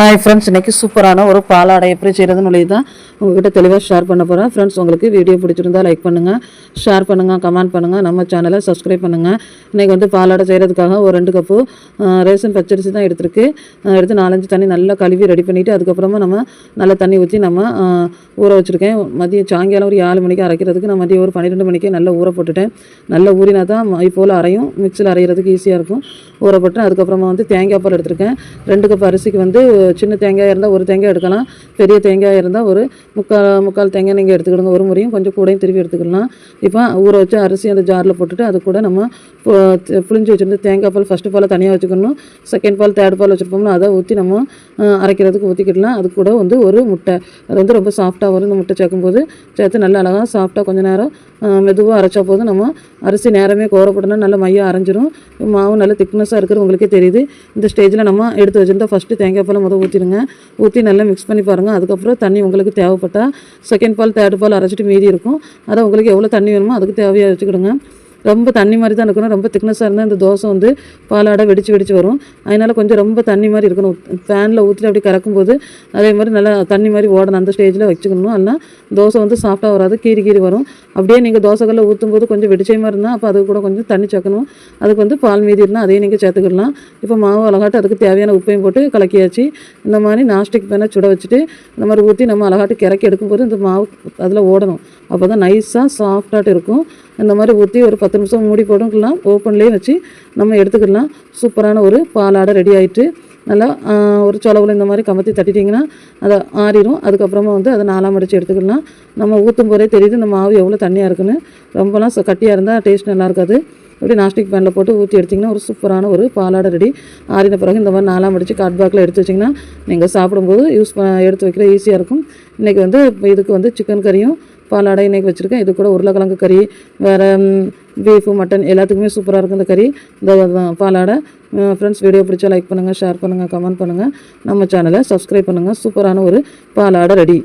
Hi friends, இன்றைக்கி சூப்பரான ஒரு பாலாடை எப்படி செய்கிறதுன்னு தான் உங்கள்கிட்ட தெளிவாக ஷேர் பண்ண போகிறேன். ஃப்ரெண்ட்ஸ், உங்களுக்கு வீடியோ பிடிச்சிருந்தால் லைக் பண்ணுங்கள், ஷேர் பண்ணுங்கள், கமெண்ட் பண்ணுங்கள், நம்ம சேனலை சப்ஸ்கிரைப் பண்ணுங்கள். இன்றைக்கி வந்து பாலாடை செய்கிறதுக்காக ஒரு 2 கப்பு ரேஷன் பச்சரிசி தான் எடுத்து 4-5 தண்ணி நல்லா கழுவி ரெடி பண்ணிவிட்டு அதுக்கப்புறமா நம்ம நல்லா தண்ணி ஊற்றி நம்ம ஊற வச்சுருக்கேன். மதியம் சாயங்காலம் ஒரு 7 மணிக்கு அரைக்கிறதுக்கு நான் மதியம் ஒரு 12 மணிக்கே நல்லா ஊற போட்டுட்டேன். நல்லா ஊறினா தான் இப்போல் அரையும், மிக்சியில் அரைகிறதுக்கு ஈஸியாக இருக்கும். ஊற போட்டு அதுக்கப்புறமா வந்து தேங்காய் பால் எடுத்திருக்கேன். 2 கப் அரிசிக்கு வந்து சின்ன தேங்காய் இருந்தால் ஒரு தேங்காய் எடுக்கலாம், பெரிய தேங்காய் இருந்தால் ஒரு முக்கால் தேங்காய் நீங்கள் எடுத்துக்கிடுங்க. ஒரு முறையும் கொஞ்சம் கூடையும் திருப்பி எடுத்துக்கலாம். இப்போ ஊற வச்சு அரிசி அந்த ஜாரில் போட்டுட்டு அது கூட நம்ம புளிஞ்சு வச்சுருந்து தேங்காய் பால் ஃபஸ்ட்டு பாலை தனியாக வச்சுக்கணும். செகண்ட் பால் தேர்ட் பால் வச்சுருப்போம்னா அதை ஊற்றி நம்ம அரைக்கிறதுக்கு ஊற்றிக்கிடலாம். அது கூட வந்து ஒரு முட்டை, அது வந்து ரொம்ப சாஃப்டாக வரும். இந்த முட்டை சேர்த்து நல்லா அழகாக சாஃப்டாக கொஞ்சம் நேரம் மெதுவாக அரைச்சா போதும். நம்ம அரிசி நேரமே கோரப்படனா நல்லா மையாக அரைஞ்சிரும். மாவு நல்லா திக்னஸாக இருக்கிறது உங்களுக்கே தெரியுது. இந்த ஸ்டேஜில் நம்ம எடுத்து வச்சுருந்தா ஃபஸ்ட்டு தேங்காய் பால் ஊற்றிடுங்க. ஊற்றி நல்லா மிக்ஸ் பண்ணி பாருங்கள். அதுக்கப்புறம் தண்ணி உங்களுக்கு தேவைப்பட்டால் செகண்ட் பால் தேர்ட் பால் அரைச்சிட்டு மீதி இருக்கும். அதை உங்களுக்கு எவ்வளோ தண்ணி வேணுமோ அதுக்கு தேவையாக வச்சுக்கிடுங்க. ரொம்ப தண்ணி மாதிரி தான் இருக்கணும். ரொம்ப திக்னஸாக இருந்தால் இந்த தோசை வந்து பாலாடை வெடிச்சு வரும். அதனால் கொஞ்சம் ரொம்ப தண்ணி மாதிரி இருக்கணும். ஃபேனில் ஊற்றி அப்படி கறக்கும்போது அதே மாதிரி நல்லா தண்ணி மாதிரி ஓடணும். அந்த ஸ்டேஜில் வச்சுக்கணும். அதனால் தோசை வந்து சாஃப்டாக வராது, கீறி வரும். அப்படியே நீங்கள் தோசைகளில் ஊற்றும் போது கொஞ்சம் வெடிச்சை மாதிரி இருந்தால் அப்போ அது கூட கொஞ்சம் தண்ணி சேர்க்கணும். அதுக்கு வந்து பால் மீதி இருந்தால் அதையும் நீங்கள் சேர்த்துக்கிடலாம். இப்போ மாவு அழகாட்டு அதுக்கு தேவையான உப்பையும் போட்டு கலக்கியாச்சு. இந்த மாதிரி நாஸ்டிக் பேனை சுட வச்சுட்டு இந்த மாதிரி ஊற்றி நம்ம அழகாட்டு கிறக்கி எடுக்கும்போது இந்த மாவு அதில் ஓடணும். அப்போ தான் நைஸாக சாஃப்டாகிட்டு இருக்கும். இந்த மாதிரி ஊற்றி ஒரு 10 நிமிஷம் மூடி போட்டுக்கலாம். ஓப்பன்லேயே வச்சு நம்ம எடுத்துக்கிடலாம். சூப்பரான ஒரு பாலாடை ரெடி ஆகிட்டு நல்லா ஒரு சொலவில் இந்த மாதிரி கமத்தி தட்டிட்டிங்கன்னா அதை ஆறிடும். அதுக்கப்புறமா வந்து அதை 4ஆக மடித்து எடுத்துக்கலாம். நம்ம ஊற்றும் போதே தெரியுது இந்த மாவு எவ்வளோ தண்ணியாக இருக்குன்னு. ரொம்பலாம் கட்டியாக இருந்தால் டேஸ்ட் நல்லா இருக்காது. அப்படி நாஸ்டிக் பேனில் போட்டு ஊற்றி எடுத்திங்கன்னா ஒரு சூப்பரான ஒரு பாலாடை ரெடி. ஆறின பிறகு இந்த மாதிரி 4ஆக மடித்து காட் பேக்கில் எடுத்து வச்சிங்கன்னா நீங்கள் சாப்பிடும்போது எடுத்து வைக்கிற ஈஸியாக இருக்கும். இன்றைக்கி வந்து இதுக்கு வந்து சிக்கன் கறியும் பாலாடை இன்றைக்கி வச்சுருக்கேன். இது கூட உருளைக்கிழங்கு கறி, வேறு பீஃபு, மட்டன் எல்லாத்துக்குமே சூப்பராக இருக்கும் இந்த கறி, இந்த பாலாடை. ஃப்ரெண்ட்ஸ், வீடியோ பிடிச்சா லைக் பண்ணுங்கள், ஷேர் பண்ணுங்கள், கமெண்ட் பண்ணுங்கள், நம்ம சேனலை சப்ஸ்கிரைப் பண்ணுங்கள். சூப்பரான ஒரு பாலாடை ரெடி.